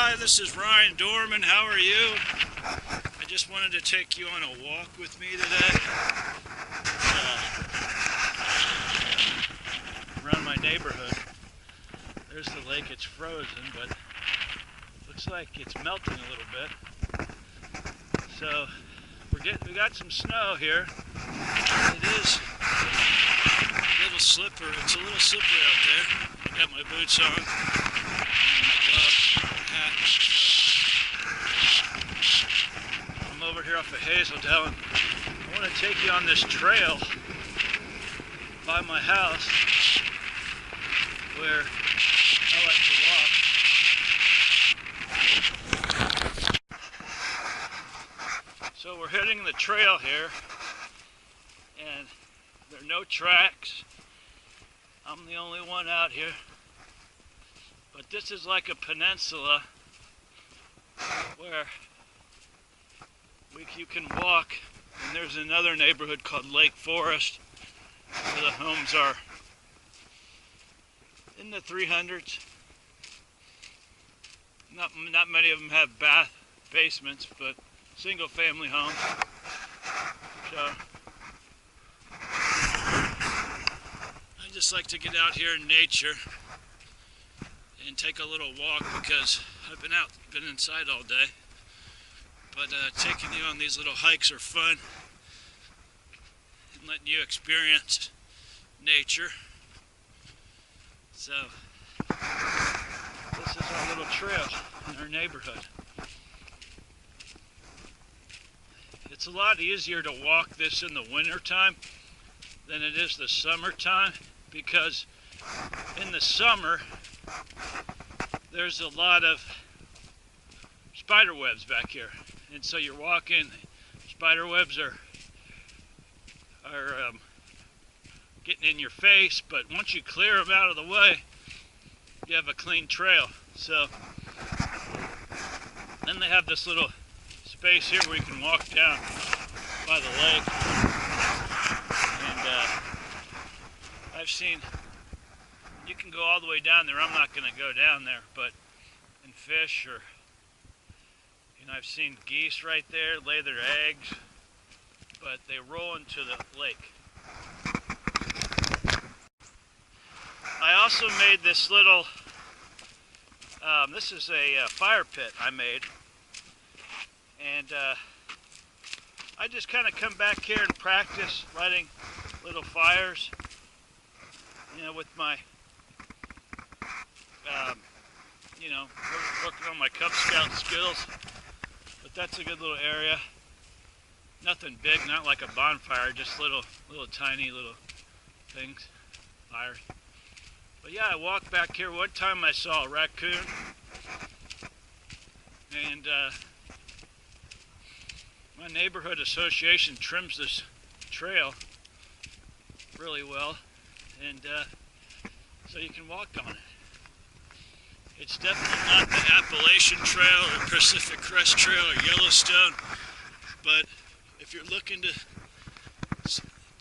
Hi, this is Ryan Dorman. How are you? I just wanted to take you on a walk with me today. Around my neighborhood. There's the lake. It's frozen, but looks like it's melting a little bit. So we got some snow here. It is a little slippery. It's a little slippery out there. I got my boots on, my gloves, hat. I'm over here off of Hazel Dell, and I want to take you on this trail by my house where I like to walk. So we're hitting the trail here, and there are no tracks. I'm the only one out here. But this is like a peninsula where you can walk, and there's another neighborhood called Lake Forest where the homes are in the 300s. Not many of them have basements, but single family homes. So I just like to get out here in nature and take a little walk because I've been inside all day. But taking you on these little hikes are fun and letting you experience nature. So this is our little trail in our neighborhood. It's a lot easier to walk this in the winter time than it is the summertime, because in the summer there's a lot of spider webs back here, and so you're walking, spider webs are getting in your face, but once you clear them out of the way, you have a clean trail. So then they have this little space here where you can walk down by the lake, and I've seen you can go all the way down there. I'm not going to go down there, but and fish, or I've seen geese right there lay their eggs, but they roll into the lake. I also made this little, this is a fire pit I made, and I just kind of come back here and practice lighting little fires, with my, working on my Cub Scout skills. But that's a good little area. Nothing big, not like a bonfire, just little tiny little things, fires. But yeah, I walked back here. One time I saw a raccoon, and my neighborhood association trims this trail really well, and so you can walk on it. It's definitely not the Appalachian Trail or Pacific Crest Trail or Yellowstone, but if you're looking to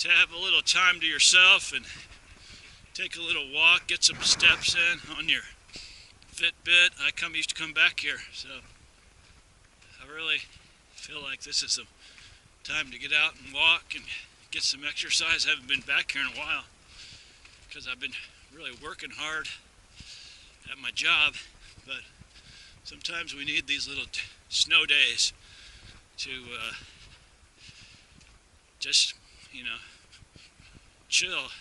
have a little time to yourself and take a little walk, get some steps in on your Fitbit, I used to come back here, so I really feel like this is a time to get out and walk and get some exercise. I haven't been back here in a while because I've been really working hard at my job, but sometimes we need these little snow days to just, chill.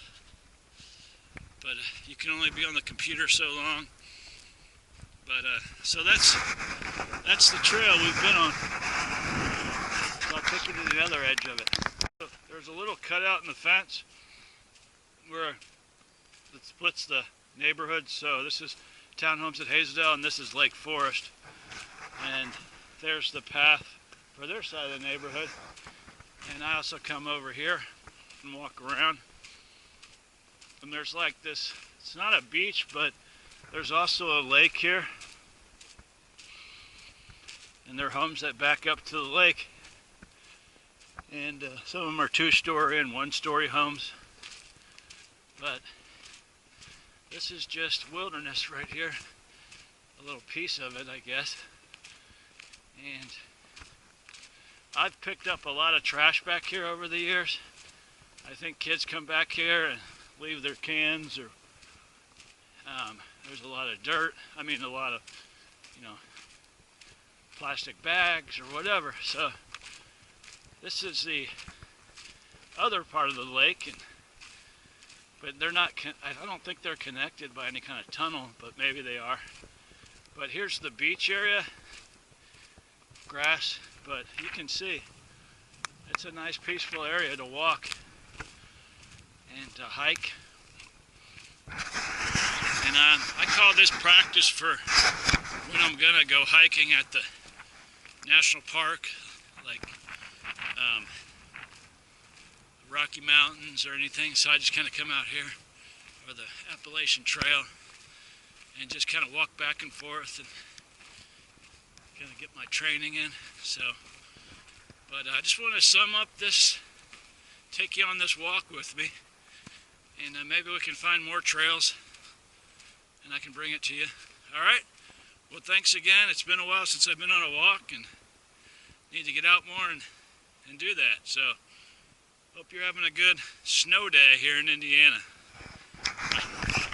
But you can only be on the computer so long. But so that's the trail we've been on. So I'll take you to the other edge of it. So there's a little cutout in the fence where it splits the neighborhood. So this is Townhomes at Hazel Dell, and this is Lake Forest. And there's the path for their side of the neighborhood. And I also come over here and walk around. And there's like this, it's not a beach, but there's also a lake here. And there are homes that back up to the lake. And some of them are 2-story and 1-story homes. But this is just wilderness right here. a little piece of it, I guess. And I've picked up a lot of trash back here over the years. I think kids come back here and leave their cans, or there's a lot of dirt. I mean, a lot of, plastic bags or whatever. So this is the other part of the lake, but they're not. I don't think they're connected by any kind of tunnel, but maybe they are. But here's the beach area, grass. But you can see it's a nice, peaceful area to walk and to hike. And I call this practice for when I'm gonna go hiking at the national park, like Rocky Mountains or anything. So I just kind of come out here, or the Appalachian Trail, and just kind of walk back and forth and kind of get my training in. So, but I just want to sum up this, take you on this walk with me, and maybe we can find more trails and I can bring it to you. All right? Well, thanks again. It's been a while since I've been on a walk, and need to get out more and do that. So, hope you're having a good snow day here in Indiana. Bye.